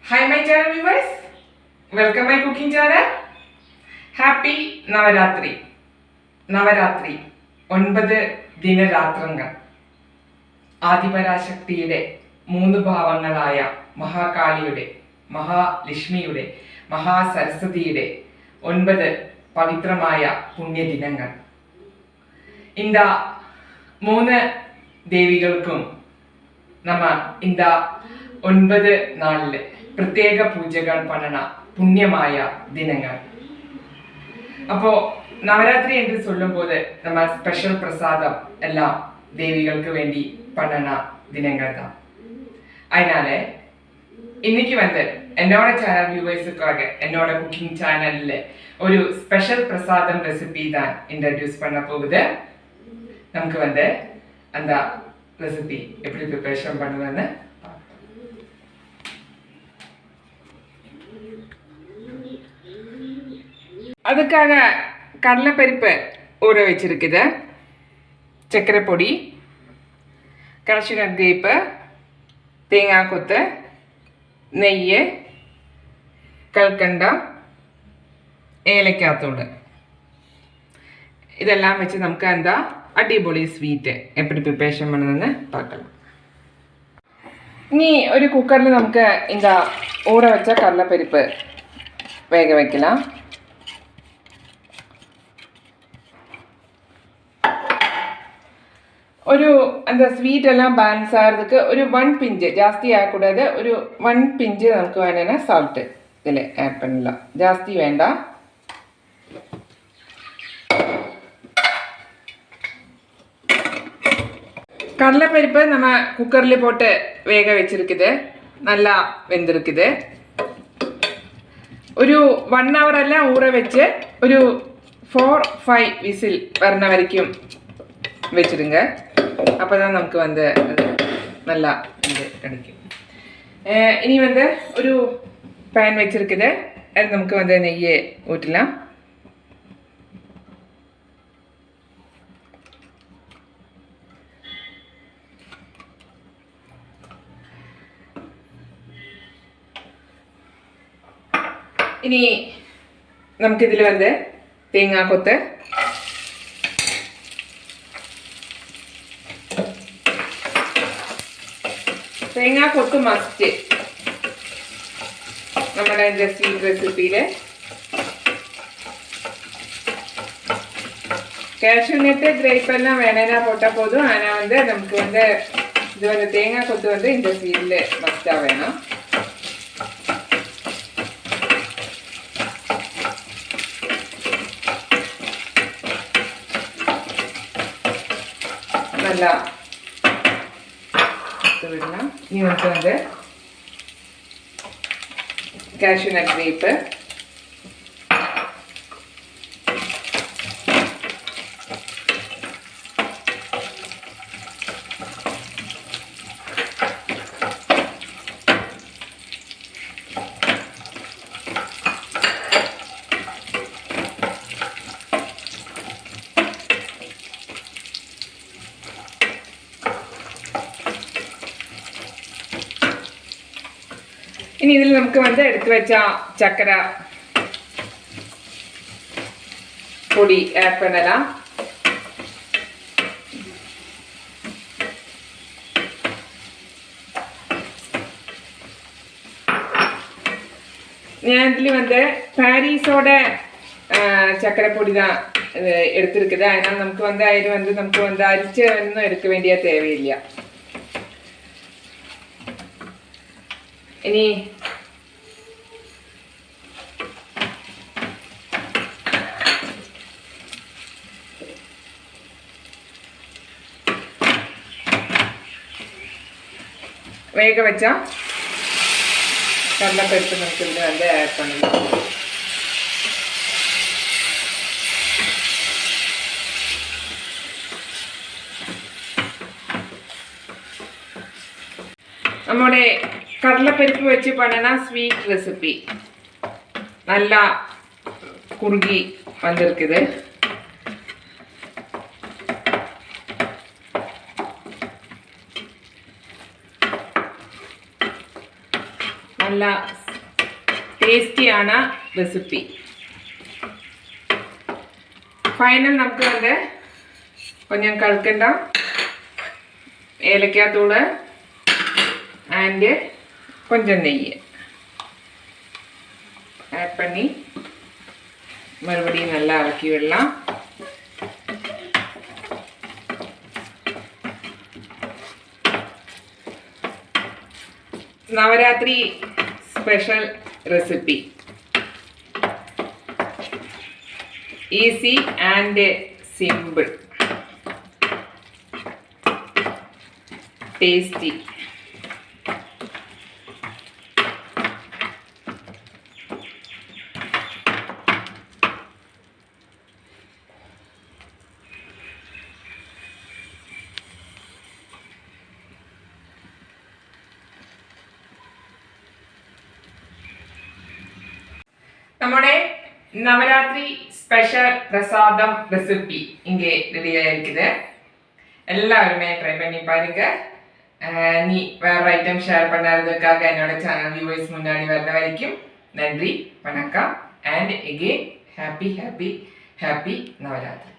Hi my channel viewers, welcome my cooking channel. Happy Navaratri. Navaratri 9 ദിനരാത്രങ്ങൾ ആദിപരാശക്തിയുടെ 3 ഭാവങ്ങളായ മഹാകാളിയുടെ, മഹാലക്ഷ്മിയുടെ, മഹാസരസ്വതിയുടെ 9 പവിത്രമായ പുണ്യദിനങ്ങൾ. இந்த 3 ദേവികൾക്കും നമ്മ இந்த 9 നാളില് പ്രത്യേക പൂജകൾ பண்ண പുണ്യമായ ദിനങ്ങൾ. அப்போ நவராத்திரி என்று சொல்லும் போது நம்ம ஸ்பெஷல் பிரசாதம் எல்லாம் தேவிகளுக்கு வேண்டி பண்ணன தினங்கள் தான். அதனால இன்னைக்கு என்னோட சேனல் வியூவர்ஸுக்காக என்னோட குக்கிங் சேனல்ல ஒரு ஸ்பெஷல் பிரசாதம் ரெசிபி தான் இன்ட்ரடியூஸ் பண்ண போகுது. நமக்கு அந்த ரெசிபி எப்படி ப்ரிப்பரேஷன் பண்ணுவேன்னு அதுக்காக கடலைப்பருப்பு ஊற வச்சிருக்குது, சர்க்கரை பொடி, காஷ்யூநட் கிரேப்பு, தேங்காய் கொத்து, நெய், கல்கண்டம், ஏலக்காய் தூள், இதெல்லாம் வச்சு நமக்கு அந்த அடிபொலி ஸ்வீட்டு எப்படி ப்ரிப்பரேஷன் பண்ணுறதுன்னு பார்க்கலாம். இனி ஒரு குக்கரில் நமக்கு இந்த ஊற வச்ச கடலைப்பருப்பு வேக வைக்கலாம். ഒരു എന്താ സ്വീറ്റ് എല്ലാം ബാലൻസ് ആகிறதுக்கு ഒരു 1 പിഞ്ച് ജാസ്തി ആകக்கூடாது, ഒരു 1 പിഞ്ച് നമുക്ക് വേണേனா சால்ட் ഇതിൽ ஆட் பண்ணலாம். ஜாஸ்தி வேண்டாம். கடலைப்பருப்பு நம்ம குக்கரில் போட்டு வேக வச்சிருக்குது, நல்லா வெந்திருக்குது. ഒരു 1 hour എല്ലാം ஊற வச்சு ഒരു 4-5 விசில் வரண வரைக்கும் வச்சிடுங்க. அப்போ தான் நமக்கு நல்லா கிடைக்கும். இனி ஒரு பேன் வச்சிருக்குது, அது நமக்கு நெய்யை ஊற்றலாம். இனி நமக்கு இதில் தேங்காய் கொத்து, தேங்காய் கொத்து மஸ்ட் நம்மளோட இந்த ஸ்வீட் ரெசிபியில். கேஷ்யூநட்டு கிரேப் எல்லாம் வேணா போட்டால் போதும். ஆனால் நமக்கு இது தேங்காய் கொத்து இந்த ஸ்வீட்டில் மஸ்டாக வேணும். நல்லா விடலாம். நீ கேஷ்யூநட் கிரேப்பு, இனி இதில் நமக்கு எடுத்து வச்சா சக்கரை பொடி ஆட் பண்ணலாம். நான் இதில் பாரிஸோட சக்கரை பொடி தான் எடுத்துருக்குது. அதனால் நமக்கு அதில் நமக்கு அரிச்சு ஒன்றும் எடுக்க வேண்டிய தேவையில்லை. இனி வேக வச்சா கடலைப்பருப்பு நமக்கு இதில் ஆட் பண்ணலாம். நம்முடைய கடலைப்பருப்பு வச்சு பண்ணனா ஸ்வீட் ரெசிபி நல்லா குறுகி வந்திருக்குது. നല്ല ടേസ്റ്റിയാണ് റെസിപ്പി. ഫൈനൽ നമുക്ക് வந்து கொஞ்சம் கல்கண்டா ஏலக்காய் தூள் அண்டு கொஞ்சம் நெய் ஆட் பண்ணி மறுபடியும் நல்லா இறக்கி விடலாம். Navaratri special recipe, easy and simple, tasty. നമ്മുടെ നവരാത്രി സ്പെഷ്യൽ പ്രസാദം ரெசிபி இங்கே ரெடியா இருக்குது. எல்லாருமே ட்ரை பண்ணி பாருங்க. நீ வேற ஐட்டம் ஷேர் பண்ணதுக்காக என்னோட சேனல் வியூவர்ஸ் முன்னாடி வந்த வரைக்கும் நன்றி, வணக்கம். And again happy happy happy Navaratri.